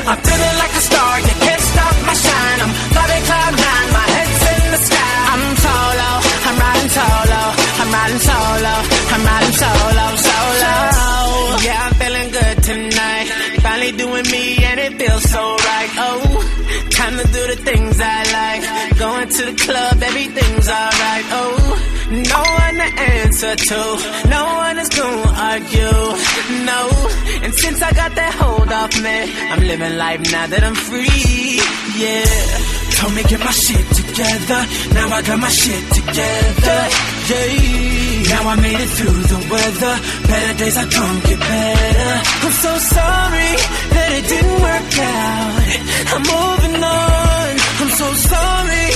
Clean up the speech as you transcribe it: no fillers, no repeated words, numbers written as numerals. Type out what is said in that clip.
I'm feeling like a star, you can't stop my shine. I'm flying cloud nine, my head's in the sky. I'm solo, I'm riding solo, I'm riding solo, I'm riding solo, solo. Yeah, I'm feeling good tonight. Finally doing me and it feels so right. Oh, time to do the things I like. Going to the club, everything's alright. Oh, no one to answer to, no one is gonna argue, no. And since I got that hold off me, I'm living life now that I'm free, yeah. Told me get my shit together, now I got my shit together, yeah. Now I made it through the weather, better days are gonna get better. I'm so sorry that it didn't work out, I'm moving on. I'm so sorry